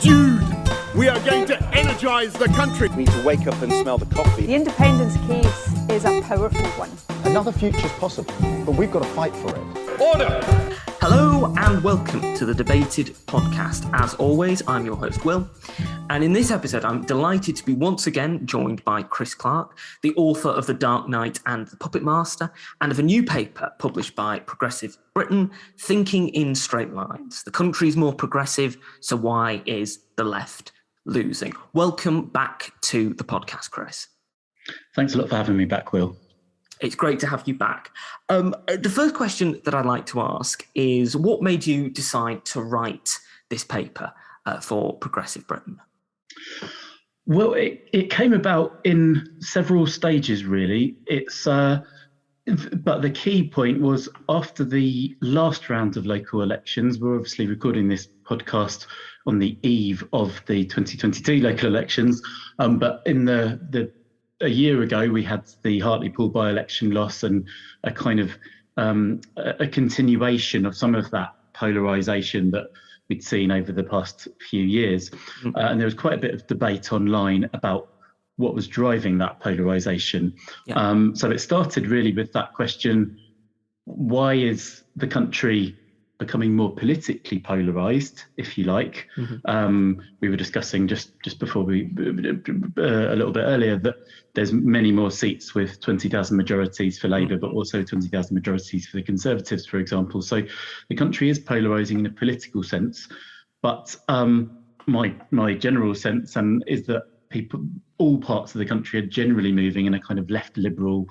Attitude! We are going to energise the country. We need to wake up and smell the coffee. The independence case is a powerful one. Another future's possible, but we've got to fight for it. Order! Hello and welcome to the Debated podcast. As always, I'm your host, Will. And in this episode, I'm delighted to be once again joined by Clarke, the author of The Dark Knight and The Puppet Master, and of a new paper published by Progressive Britain, Thinking in Straight Lines. The country's more progressive, so why is the left losing? Welcome back to the podcast, Chris. Thanks a lot for having me back, Will. It's great to have you back. The first question that I'd like to ask is, what made you decide to write this paper for Progressive Britain? Well, it came about in several stages, really. But the key point was after the last round of local elections. We're obviously recording this podcast on the eve of the 2022 local elections. But in a year ago, we had the Hartlepool by-election loss and a kind of a continuation of some of that polarisation that we'd seen over the past few years. And there was quite a bit of debate online about what was driving that polarisation. Yeah. So it started really with that question, why is the country becoming more politically polarised, if you like? We were discussing just before a little bit earlier that there's many more seats with 20,000 majorities for Labour, but also 20,000 majorities for the Conservatives, for example. So the country is polarising in a political sense, but my general sense is that all parts of the country are generally moving in a kind of left liberal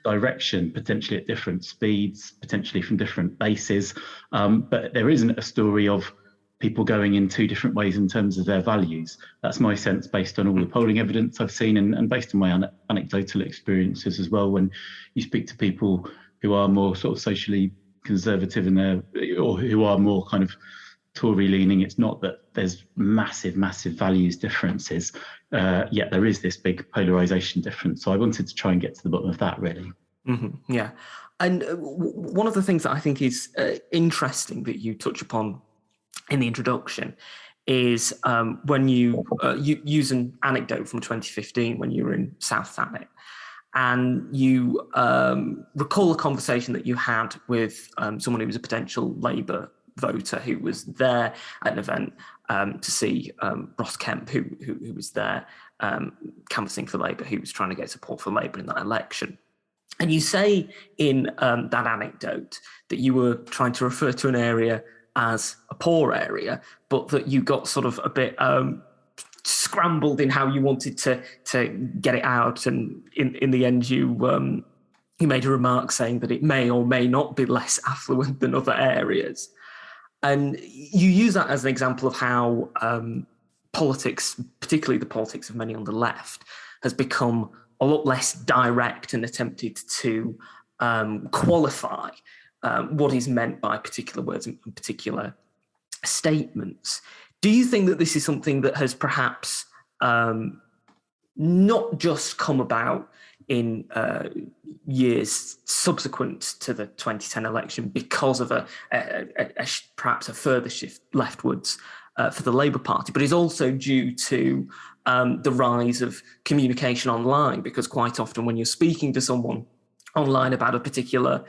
direction, potentially at different speeds, potentially from different bases. But there isn't a story of people going in two different ways in terms of their values. That's my sense based on all the polling evidence I've seen and based on my anecdotal experiences as well. When you speak to people who are more sort of socially conservative or who are more kind of Tory leaning, it's not that there's massive values differences, yet there is this big polarisation difference. So I wanted to try and get to the bottom of that, really. Mm-hmm, yeah. And one of the things that I think is interesting that you touch upon in the introduction is when you use an anecdote from 2015 when you were in South Thanet, and you recall a conversation that you had with someone who was a potential Labour voter who was there at an event to see Ross Kemp, who was there canvassing for Labour, who was trying to get support for Labour in that election. And you say in that anecdote that you were trying to refer to an area as a poor area, but that you got sort of a bit scrambled in how you wanted to get it out. And in the end, you made a remark saying that it may or may not be less affluent than other areas. And you use that as an example of how politics, particularly the politics of many on the left, has become a lot less direct and attempted to qualify what is meant by particular words and particular statements. Do you think that this is something that has perhaps not just come about in years subsequent to the 2010 election because of perhaps a further shift leftwards for the Labour Party, but is also due to the rise of communication online? Because quite often when you're speaking to someone online about a particular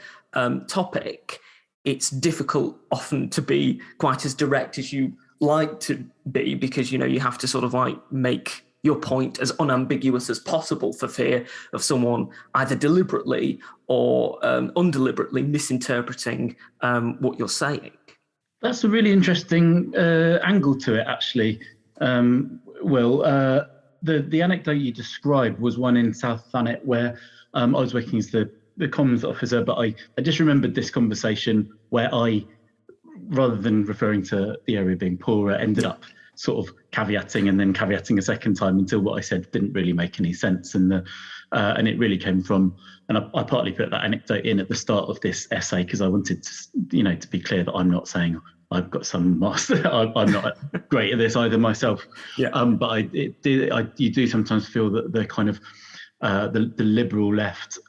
topic, it's difficult often to be quite as direct as you like to be, because you have to sort of like make your point as unambiguous as possible for fear of someone either deliberately or undeliberately misinterpreting what you're saying. That's a really interesting angle to it, actually. Will, the anecdote you described was one in South Thanet where I was working as the comms officer, but I just remembered this conversation where I, rather than referring to the area being poorer, ended up sort of caveating and then caveating a second time until what I said didn't really make any sense. And it really came from, and I partly put that anecdote in at the start of this essay because I wanted to, to be clear that I'm not saying I've got some master. I'm not great at this either myself. Yeah. But you do sometimes feel that the kind of the liberal left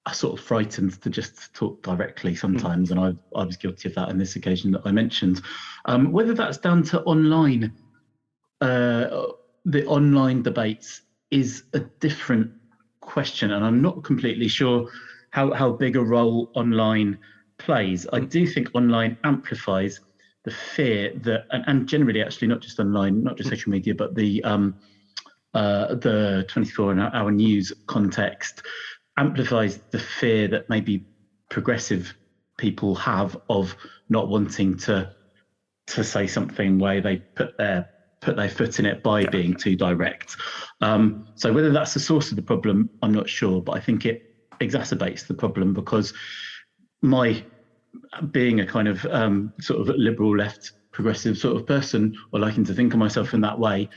are sort of frightened to just talk directly sometimes, and I was guilty of that on this occasion that I mentioned. Whether that's down to online, the online debates is a different question, and I'm not completely sure how big a role online plays. I do think online amplifies the fear that, and generally actually not just online, not just social media, but the 24-hour news context amplifies the fear that maybe progressive people have of not wanting to say something where they put their foot in it by being too direct. So whether that's the source of the problem, I'm not sure, but I think it exacerbates the problem, because my being a kind of sort of liberal left progressive sort of person, or liking to think of myself in that way,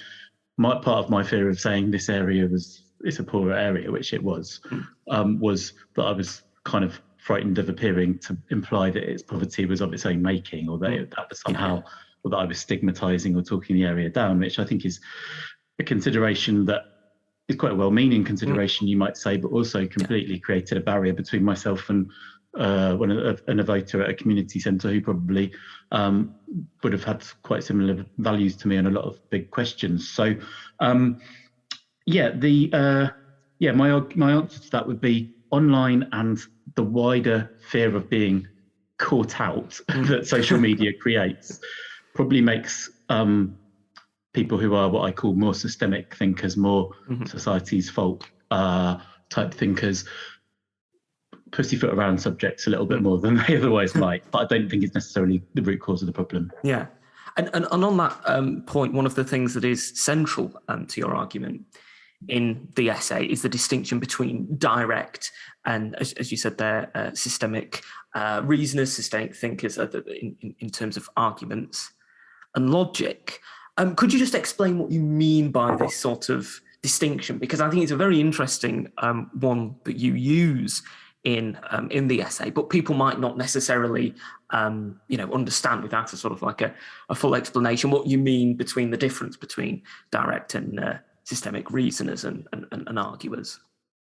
part of my fear of saying this area it's a poorer area, which it was that I was kind of frightened of appearing to imply that its poverty was of its own making, or that that was somehow, or that I was stigmatizing or talking the area down, which I think is a consideration that is quite a well-meaning consideration, you might say, but also completely created a barrier between myself and a voter at a community centre who probably would have had quite similar values to me on a lot of big questions. So, my answer to that would be online, and the wider fear of being caught out that social media creates probably makes people who are what I call more systemic thinkers, more society's fault type thinkers, pussyfoot around subjects a little bit more than they otherwise might. But I don't think it's necessarily the root cause of the problem. Yeah. And on that point, one of the things that is central to your argument in the essay is the distinction between direct and, as you said there, systemic reasoners, systemic thinkers in terms of arguments and logic. Could you just explain what you mean by this sort of distinction? Because I think it's a very interesting one that you use in the essay, but people might not necessarily understand without a sort of like a full explanation what you mean between the difference between direct and systemic reasoners and arguers.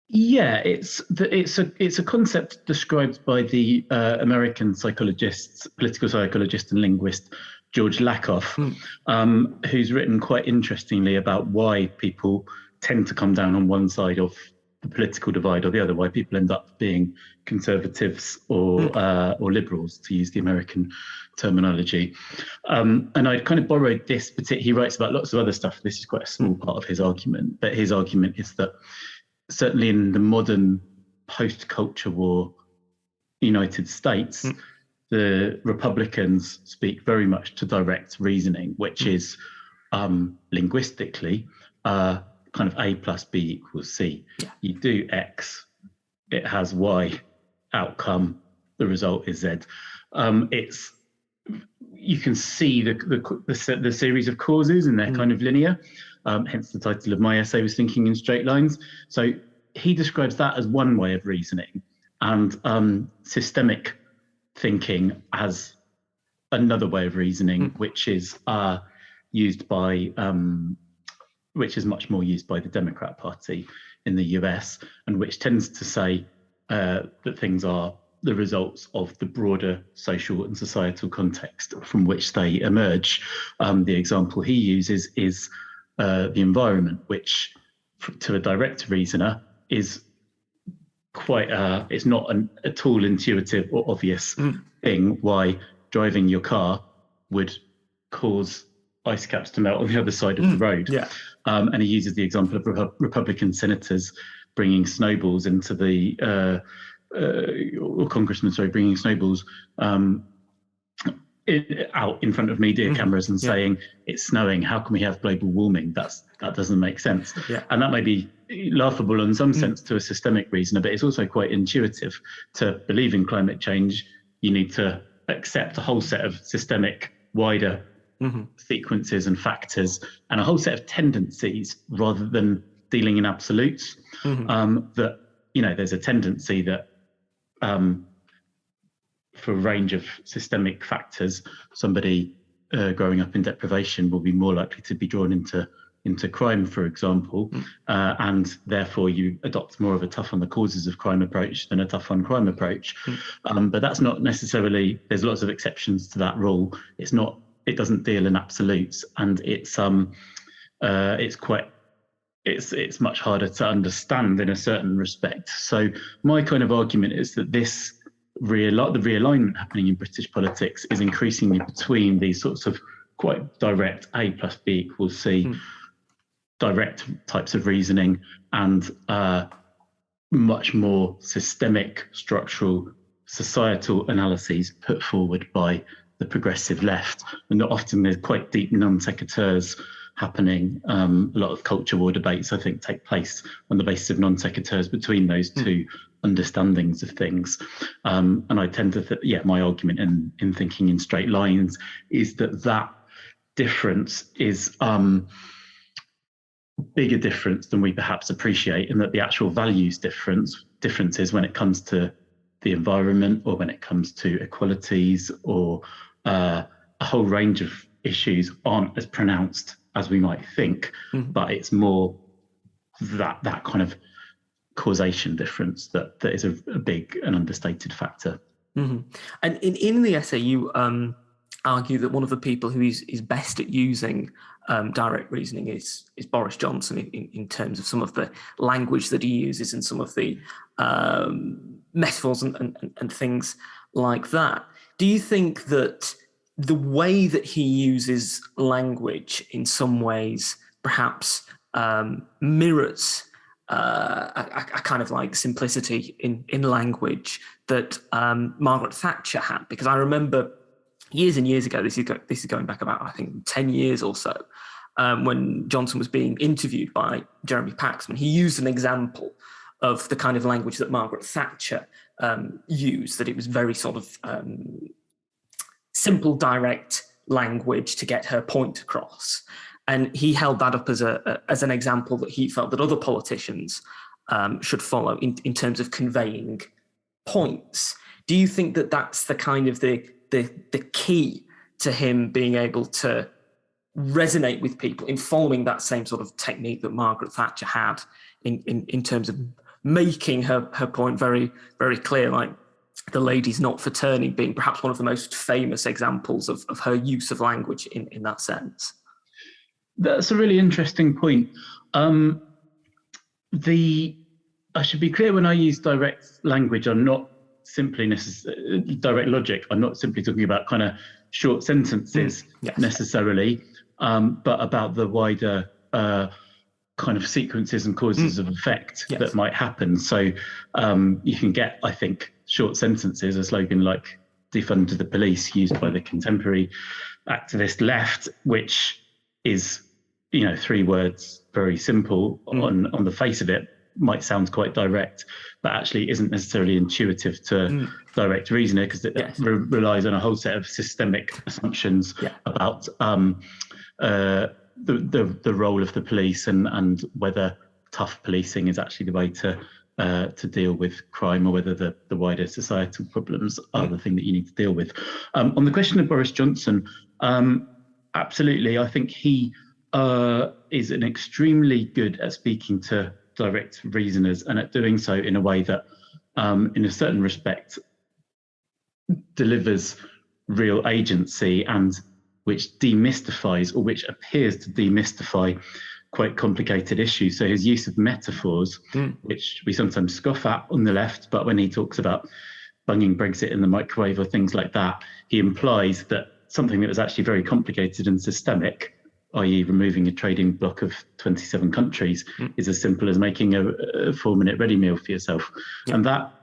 Yeah, it's a concept described by the American political psychologist and linguist George Lakoff, who's written quite interestingly about why people tend to come down on one side of the political divide or the other, why people end up being conservatives or liberals, to use the American terminology. And I kind of borrowed this, he writes about lots of other stuff. This is quite a small part of his argument, but his argument is that certainly in the modern post-culture war United States, the Republicans speak very much to direct reasoning, which is linguistically kind of A plus B equals C. Yeah. You do X, it has Y outcome, the result is Z. You can see the series of causes, and they're kind of linear. Hence the title of my essay was Thinking in Straight Lines. So he describes that as one way of reasoning, and systemic thinking as another way of reasoning, which is which is much more used by the Democrat Party in the US, and which tends to say that things are the results of the broader social and societal context from which they emerge. The example he uses is the environment, which to a direct reasoner is quite, it's not at all intuitive or obvious thing why driving your car would cause ice caps to melt on the other side of the road. Yeah. And he uses the example of Republican senators bringing snowballs into the, or congressmen, sorry, bringing snowballs out in front of media cameras and saying, it's snowing, how can we have global warming? That doesn't make sense. Yeah. And that may be laughable in some sense to a systemic reasoner, but it's also quite intuitive. To believe in climate change, you need to accept a whole set of systemic, wider sequences and factors, and a whole set of tendencies rather than dealing in absolutes. That, there's a tendency that for a range of systemic factors, somebody growing up in deprivation will be more likely to be drawn into into crime, for example, and therefore you adopt more of a tough on the causes of crime approach than a tough on crime approach. But that's not necessarily. There's lots of exceptions to that rule. It's not. It doesn't deal in absolutes, and it's much harder to understand in a certain respect. So my kind of argument is that the realignment happening in British politics is increasingly between these sorts of quite direct A plus B equals C direct types of reasoning and much more systemic, structural, societal analyses put forward by the progressive left. And often there's quite deep non sequiturs happening. A lot of culture war debates, I think, take place on the basis of non sequiturs between those two understandings of things. And I tend to my argument in thinking in straight lines is that difference is bigger difference than we perhaps appreciate, and that the actual values differences when it comes to the environment or when it comes to equalities or a whole range of issues aren't as pronounced as we might think, but it's more that kind of causation difference that is a big and understated factor. And in the essay, you argue that one of the people who is best at using direct reasoning is Boris Johnson in terms of some of the language that he uses and some of the metaphors and things like that. Do you think that the way that he uses language in some ways perhaps mirrors a kind of like simplicity in language that Margaret Thatcher had? Because I remember years and years ago, this is going back about, I think, 10 years or so, when Johnson was being interviewed by Jeremy Paxman, he used an example of the kind of language that Margaret Thatcher used, that it was very sort of simple, direct language to get her point across. And he held that up as an example that he felt that other politicians should follow in terms of conveying points. Do you think that that's the kind of the key to him being able to resonate with people in following that same sort of technique that Margaret Thatcher had in terms of making her point very, very clear, like the ladies not for turning being perhaps one of the most famous examples of her use of language in that sense? That's a really interesting point. I should be clear, when I use direct language, I'm not simply direct logic. I'm not simply talking about kind of short sentences necessarily, but about the wider kind of sequences and causes of effect that might happen. So you can get, I think, short sentences, a slogan like defund the police used by the contemporary activist left, which is, 3 words, very simple on the face of it, might sound quite direct, but actually isn't necessarily intuitive to direct reasoner, because it relies on a whole set of systemic assumptions about the role of the police and whether tough policing is actually the way to deal with crime, or whether the wider societal problems are the thing that you need to deal with. On the question of Boris Johnson, absolutely, I think he is an extremely good at speaking to direct reasoners, and at doing so in a way that, in a certain respect, delivers real agency, and which demystifies, or which appears to demystify, quite complicated issues. So his use of metaphors, which we sometimes scoff at on the left, but when he talks about bunging Brexit in the microwave or things like that, he implies that something that was actually very complicated and systemic, i.e. removing a trading bloc of 27 countries, is as simple as making a 4-minute ready meal for yourself. And that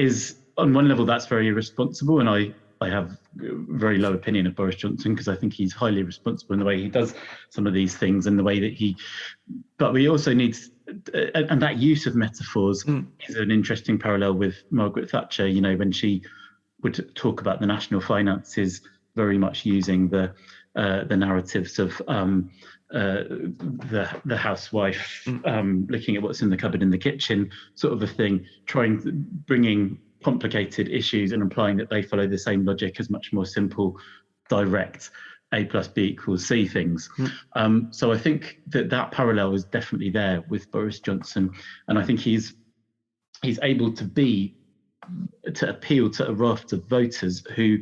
is, on one level, that's very irresponsible, and I have very low opinion of Boris Johnson, because I think he's highly responsible in the way he does some of these things, and the way that but we also need, and that use of metaphors is an interesting parallel with Margaret Thatcher, when she would talk about the national finances, very much using the narratives of the housewife looking at what's in the cupboard in the kitchen, sort of a thing, bringing complicated issues and implying that they follow the same logic as much more simple, direct A plus B equals C things. So I think that parallel is definitely there with Boris Johnson, and I think he's able to appeal to a raft of voters who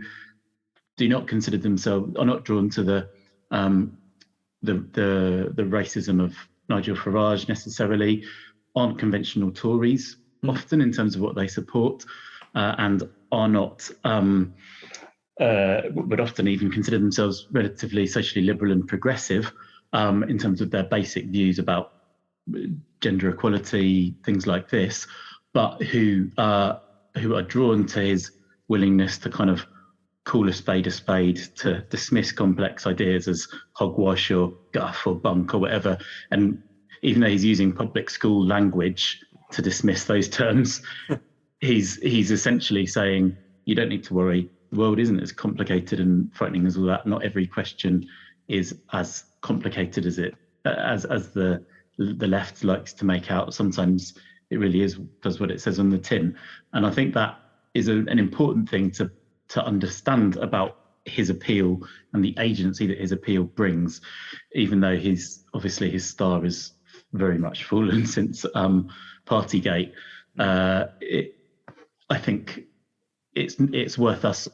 do not consider themselves, are not drawn to the racism of Nigel Farage necessarily, aren't conventional Tories often in terms of what they support, and are not would often even consider themselves relatively socially liberal and progressive in terms of their basic views about gender equality, things like this, but who are drawn to his willingness to kind of call a spade, to dismiss complex ideas as hogwash or guff or bunk or whatever. And even though he's using public school language to dismiss those terms, he's essentially saying, you don't need to worry. The world isn't as complicated and frightening as all that. Not every question is as complicated as the left likes to make out. Sometimes it really does what it says on the tin. And I think that is an important thing to understand about his appeal and the agency that his appeal brings, even though his star has very much fallen since Partygate. I think it's worth us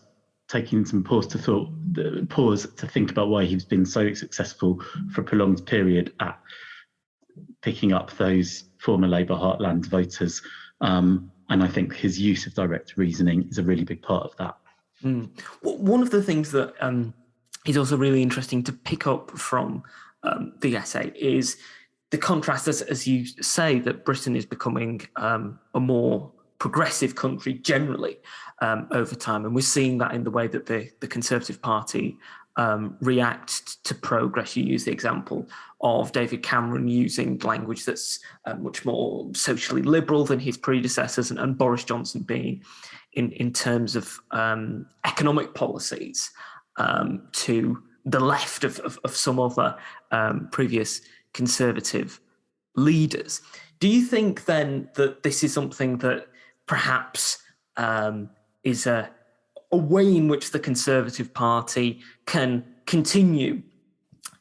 taking some pause to think about why he's been so successful for a prolonged period at picking up those former Labour heartland voters. And I think his use of direct reasoning is a really big part of that. One of the things that is also really interesting to pick up from the essay is the contrast, as you say, that Britain is becoming a more progressive country generally over time. And we're seeing that in the way that the Conservative Party react to progress. You use the example of David Cameron using language that's much more socially liberal than his predecessors, and Boris Johnson being in terms of economic policies to the left of some other previous Conservative leaders. Do you think then that this is something that perhaps is a way in which the Conservative Party can continue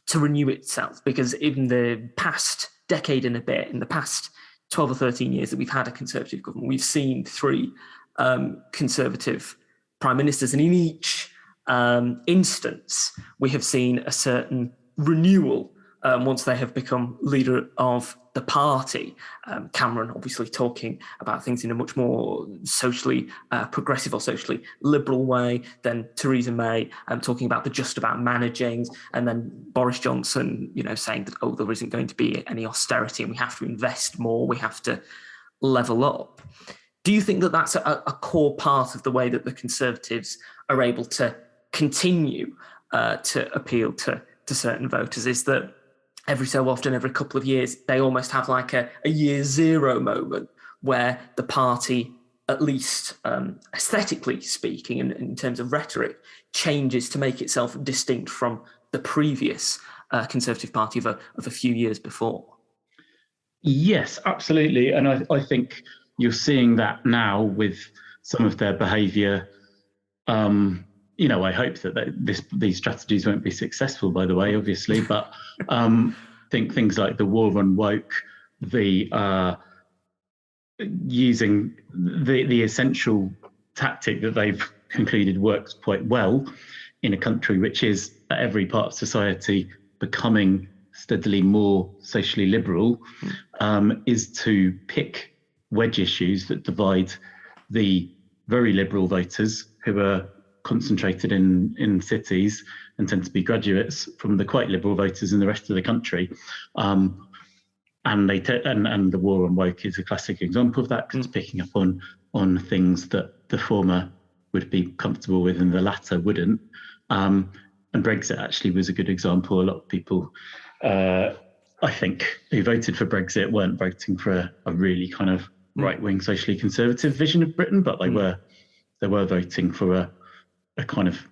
to renew itself? Because in the past decade and a bit, in the past 12 or 13 years that we've had a Conservative government, we've seen three Conservative prime ministers, and in each instance, we have seen a certain renewal once they have become leader of the party. Cameron obviously talking about things in a much more socially progressive or socially liberal way than Theresa May, talking about the just about managing, and then Boris Johnson, saying that, there isn't going to be any austerity and we have to invest more, we have to level up. Do you think that that's a core part of the way that the Conservatives are able to continue to appeal to certain voters, is that every so often, every couple of years, they almost have like a year zero moment where the party, at least aesthetically speaking, and in terms of rhetoric, changes to make itself distinct from the previous Conservative Party of a few years before? This absolutely. And I think you're seeing that now with some of their behaviour. I hope that these strategies won't be successful, by the way, obviously, but think things like the war on woke, the using the essential tactic that they've concluded works quite well in a country which is at every part of society becoming steadily more socially liberal, is to pick wedge issues that divide the very liberal voters who are concentrated in cities and tend to be graduates from the quite liberal voters in the rest of the country. And the war on woke is a classic example of that, because it's picking up on things that the former would be comfortable with and the latter wouldn't. And Brexit actually was a good example. A lot of people, I think, who voted for Brexit weren't voting for a really kind of right-wing socially conservative vision of Britain, but they were voting for a kind of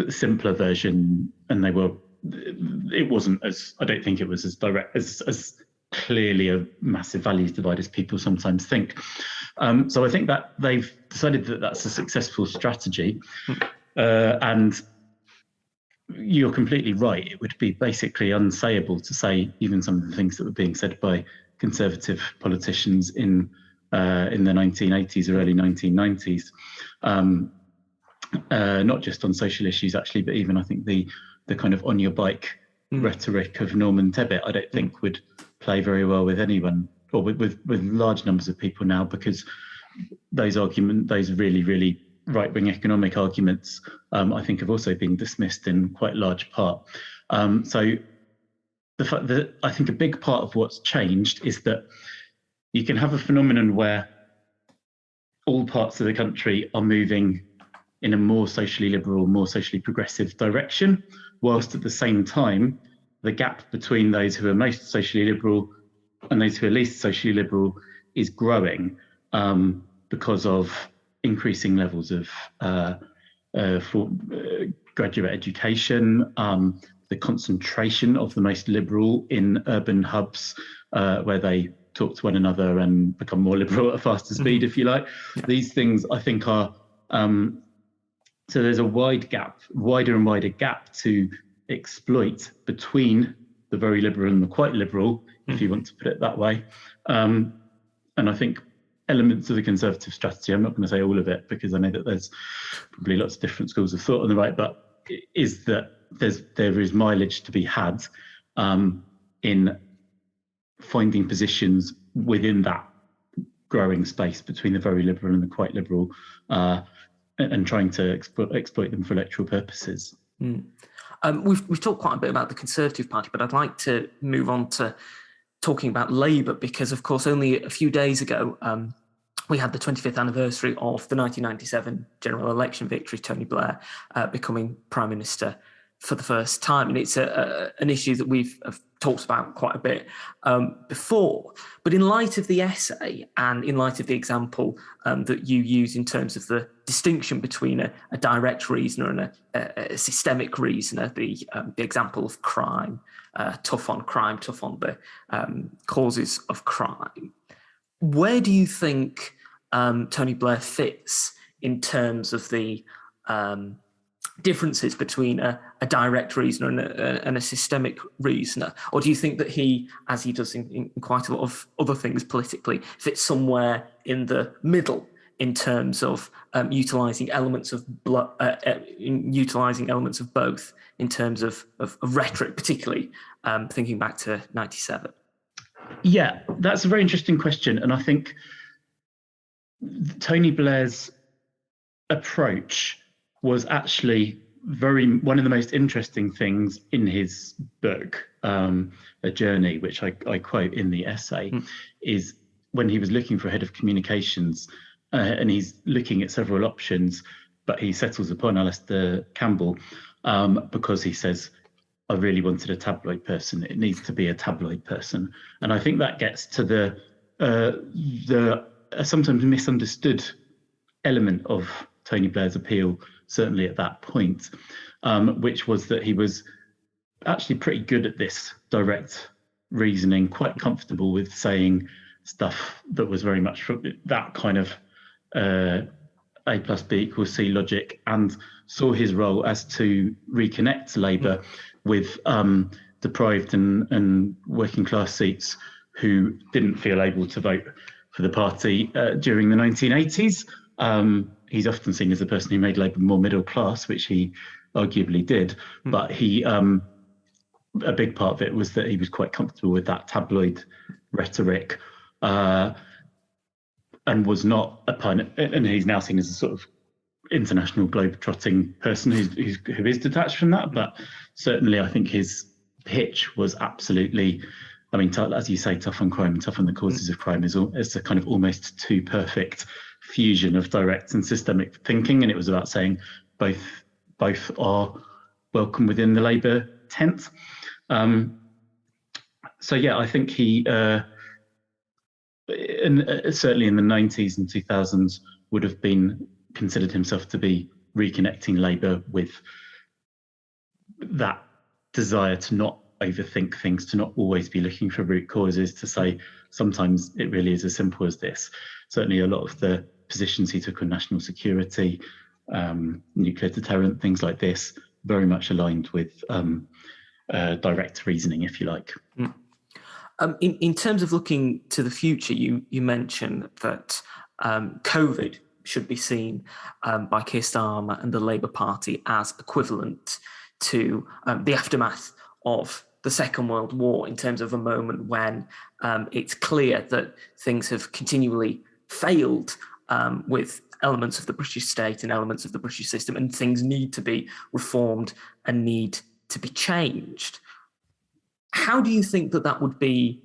simpler version, and it wasn't as, I don't think it was as direct, as clearly a massive values divide as people sometimes think. So I think that they've decided that that's a successful strategy. And you're completely right. It would be basically unsayable to say even some of the things that were being said by Conservative politicians in the 1980s or early 1990s, not just on social issues actually, but even I think the kind of on your bike rhetoric of Norman Tebbit, I don't think would play very well with anyone or with large numbers of people now, because those really, really right-wing economic arguments, I think, have also been dismissed in quite large part. So the fact that I think a big part of what's changed is that you can have a phenomenon where all parts of the country are moving in a more socially liberal, more socially progressive direction, whilst at the same time, the gap between those who are most socially liberal and those who are least socially liberal is growing because of increasing levels of graduate education, the concentration of the most liberal in urban hubs where they talk to one another and become more liberal at a faster speed, if you like. Yeah. These things, I think, are so there's a wider and wider gap to exploit between the very liberal and the quite liberal, if you want to put it that way. And I think elements of the Conservative strategy, I'm not going to say all of it, because I know that there's probably lots of different schools of thought on the right, but is that there is mileage to be had in finding positions within that growing space between the very liberal and the quite liberal, and trying to exploit them for electoral purposes. We've talked quite a bit about the Conservative Party, but I'd like to move on to talking about Labour, because, of course, only a few days ago, we had the 25th anniversary of the 1997 general election victory, Tony Blair becoming Prime Minister for the first time. And it's an issue that we've talked about quite a bit before. But in light of the essay and in light of the example that you use in terms of the distinction between a direct reasoner and a systemic reasoner, the example of crime, tough on crime, tough on the causes of crime, where do you think Tony Blair fits in terms of the differences between a direct reasoner and a systemic reasoner? Or do you think that he, as he does in quite a lot of other things politically, fits somewhere in the middle in terms of utilising elements of both, in terms of rhetoric, particularly thinking back to 97? Yeah, that's a very interesting question. And I think Tony Blair's approach was actually one of the most interesting things in his book, A Journey, which I quote in the essay, is when he was looking for a head of communications, and he's looking at several options, but he settles upon Alistair Campbell because he says, I really wanted a tabloid person. It needs to be a tabloid person. And I think that gets to the sometimes misunderstood element of Tony Blair's appeal, certainly at that point, which was that he was actually pretty good at this direct reasoning, quite comfortable with saying stuff that was very much from that kind of A plus B equals C logic, and saw his role as to reconnect Labour with deprived and working class seats who didn't feel able to vote for the party during the 1980s. He's often seen as the person who made Labour more middle class, which he arguably did. But he, a big part of it was that he was quite comfortable with that tabloid rhetoric, and was not a pun. And he's now seen as a sort of international globe-trotting person who is detached from that. But certainly, I think his pitch was absolutely, I mean, as you say, tough on crime and tough on the causes of crime is a kind of almost too perfect fusion of direct and systemic thinking. And it was about saying both are welcome within the Labour tent. So yeah, I think he, certainly in the 90s and 2000s, would have considered himself to be reconnecting Labour with that desire to not overthink things, to not always be looking for root causes, to say sometimes it really is as simple as this. Certainly a lot of the positions he took on national security, nuclear deterrent, things like this, very much aligned with direct reasoning, if you like. In terms of looking to the future, you mentioned that COVID should be seen by Keir Starmer and the Labour Party as equivalent to the aftermath of the Second World War, in terms of a moment when it's clear that things have continually failed with elements of the British state and elements of the British system, and things need to be reformed and need to be changed. How do you think that would be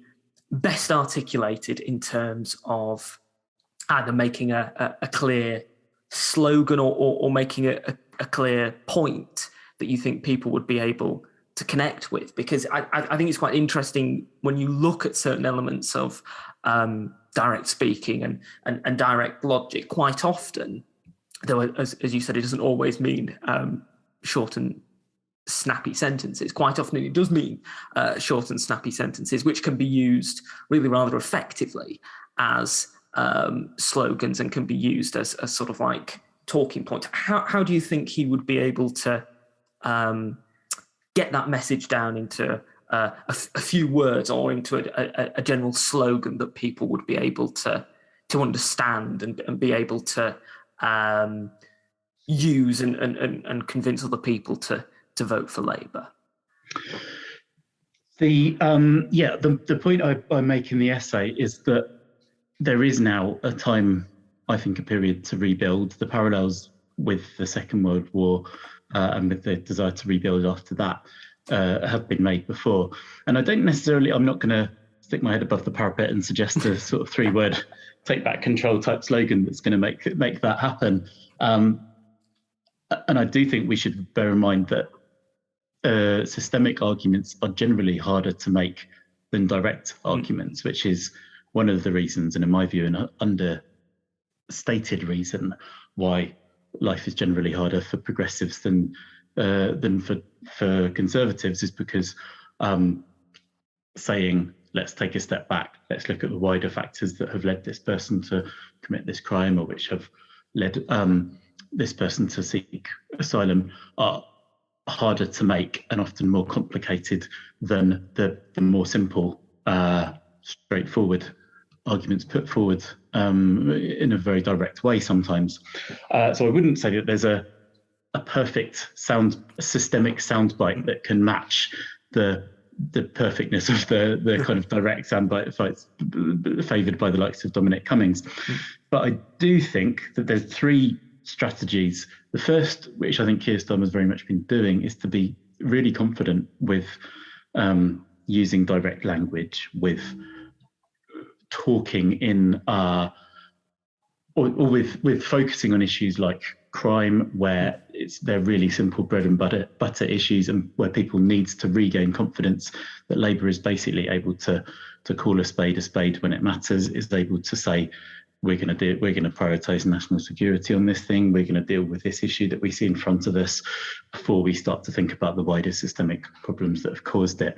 best articulated in terms of either making a clear slogan or making a clear point that you think people would be able to connect with? Because I think it's quite interesting when you look at certain elements of direct speaking and direct logic. Quite often, though, as you said, it doesn't always mean short and snappy sentences. Quite often it does mean short and snappy sentences, which can be used really rather effectively as slogans and can be used as a sort of like talking point. How do you think he would be able to get that message down into a few words or into a general slogan that people would be able to understand and be able to use and convince other people to vote for Labour? The point I make in the essay is that there is now a time, I think, a period to rebuild. The parallels with the Second World War and with the desire to rebuild after that have been made before. And I'm not going to stick my head above the parapet and suggest a sort of 3-word take back control type slogan that's going to make that happen. And I do think we should bear in mind that systemic arguments are generally harder to make than direct arguments, which is one of the reasons, and in my view, an understated reason why life is generally harder for progressives than for conservatives, is because saying, let's take a step back, let's look at the wider factors that have led this person to commit this crime, or which have led this person to seek asylum, are harder to make and often more complicated than the more simple, straightforward arguments put forward in a very direct way sometimes. So I wouldn't say that there's a perfect systemic soundbite that can match the perfectness of the kind of direct soundbite fights favoured by the likes of Dominic Cummings. But I do think that there's 3 strategies. The first, which I think Keir Starmer's very much been doing, is to be really confident with using direct language, with talking in or with focusing on issues like crime, where they're really simple bread and butter issues, and where people need to regain confidence that Labour is basically able to call a spade when it matters, is able to say, we're going to prioritise national security on this thing. We're going to deal with this issue that we see in front of us before we start to think about the wider systemic problems that have caused it.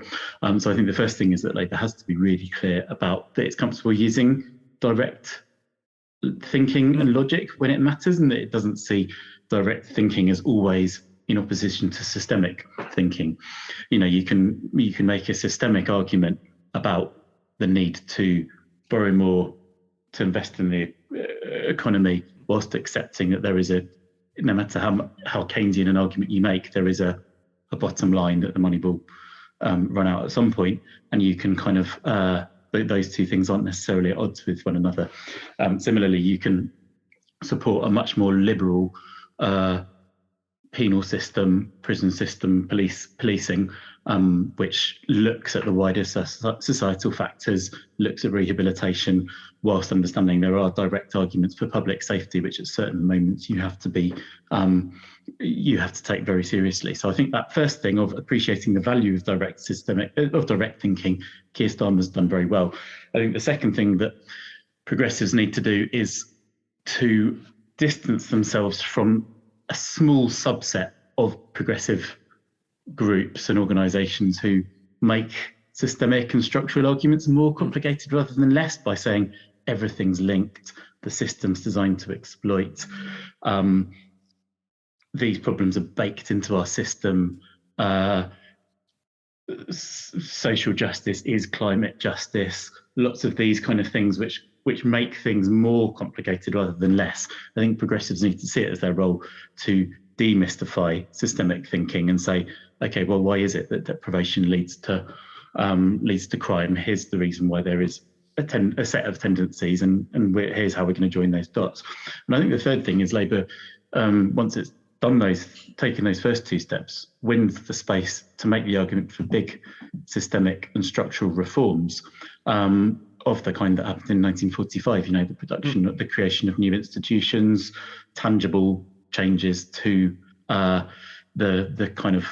So I think the first thing is that Labour has to be really clear about that it's comfortable using direct thinking and logic when it matters, and that it doesn't see direct thinking as always in opposition to systemic thinking. You can make a systemic argument about the need to borrow more, to invest in the economy, whilst accepting that there is no matter how Keynesian an argument you make, there is a bottom line that the money will run out at some point, and you can kind of those 2 things aren't necessarily at odds with one another. Similarly, you can support a much more liberal penal system, prison system, policing, which looks at the wider societal factors, looks at rehabilitation, whilst understanding there are direct arguments for public safety, which at certain moments you have to take very seriously. So I think that first thing of appreciating the value of direct thinking, Keir Starmer's done very well. I think the second thing that progressives need to do is to distance themselves from a small subset of progressive groups and organisations who make systemic and structural arguments more complicated rather than less, by saying everything's linked, the system's designed to exploit. these problems are baked into our system. Social justice is climate justice. Lots of these kind of things which make things more complicated rather than less. I think progressives need to see it as their role to demystify systemic thinking and say, okay, well, why is it that deprivation leads to crime? Here's the reason why there is a set of tendencies, and here's how we're going to join those dots. And I think the third thing is Labour, once it's taken those first two steps, wins the space to make the argument for big systemic and structural reforms of the kind that happened in 1945. The production, the creation of new institutions, tangible changes to the kind of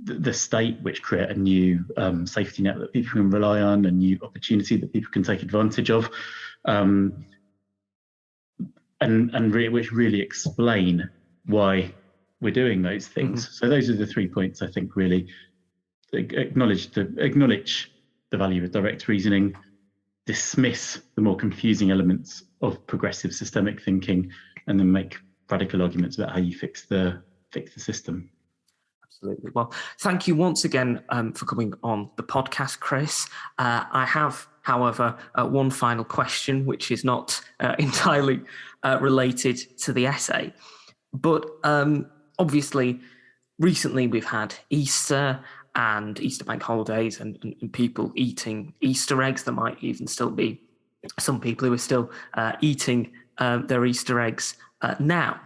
the state, which create a new safety net that people can rely on, a new opportunity that people can take advantage of, and which really explain why we're doing those things. So those are the 3 points I think really acknowledge the value of direct reasoning, dismiss the more confusing elements of progressive systemic thinking, and then make radical arguments about how you fix the system. Absolutely. Well, thank you once again for coming on the podcast, Chris. I have, however, one final question, which is not entirely related to the essay. But obviously, recently we've had Easter and Easter bank holidays and people eating Easter eggs. There might even still be some people who are still eating their Easter eggs now.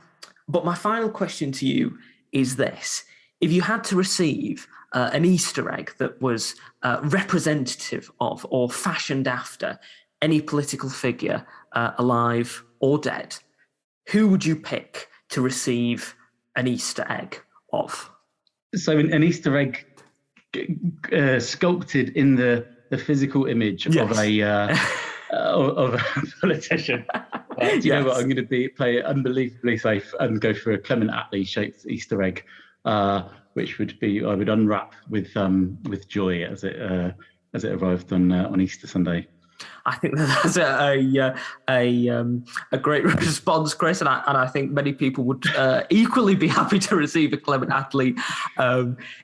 But my final question to you is this. If you had to receive an Easter egg that was representative of or fashioned after any political figure, alive or dead, who would you pick to receive an Easter egg of? So an Easter egg sculpted in the physical image of a politician. Do you know what? I'm going to play it unbelievably safe and go for a Clement Attlee shaped Easter egg, which would be I would unwrap with joy as it arrived on Easter Sunday. I think that's a great response, Chris, and I think many people would equally be happy to receive a Clement Attlee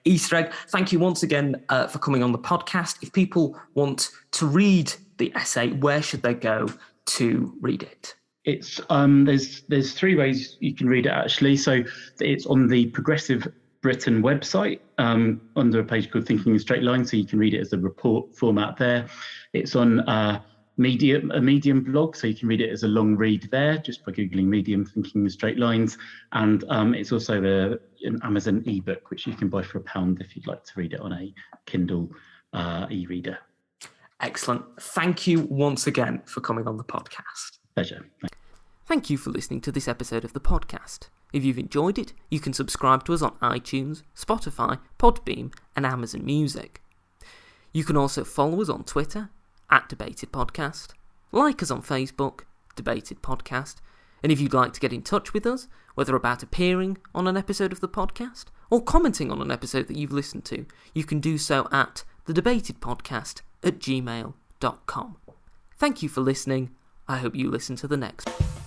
Easter egg. Thank you once again for coming on the podcast. If people want to read the essay, where should they go to read it? It's there's 3 ways you can read it actually. So it's on the Progressive Britain website under a page called Thinking in Straight Lines, so you can read it as a report format there. It's on a Medium blog, so you can read it as a long read there just by googling Medium Thinking in Straight Lines, and it's also an Amazon ebook which you can buy for £1 if you'd like to read it on a Kindle e-reader. Excellent. Thank you once again for coming on the podcast. Pleasure. Thank you for listening to this episode of the podcast. If you've enjoyed it, you can subscribe to us on iTunes, Spotify, Podbean, and Amazon Music. You can also follow us on Twitter, @DebatedPodcast, like us on Facebook, Debated Podcast, and if you'd like to get in touch with us, whether about appearing on an episode of the podcast or commenting on an episode that you've listened to, you can do so at thedebatedpodcast@gmail.com. Thank you for listening. I hope you listen to the next one.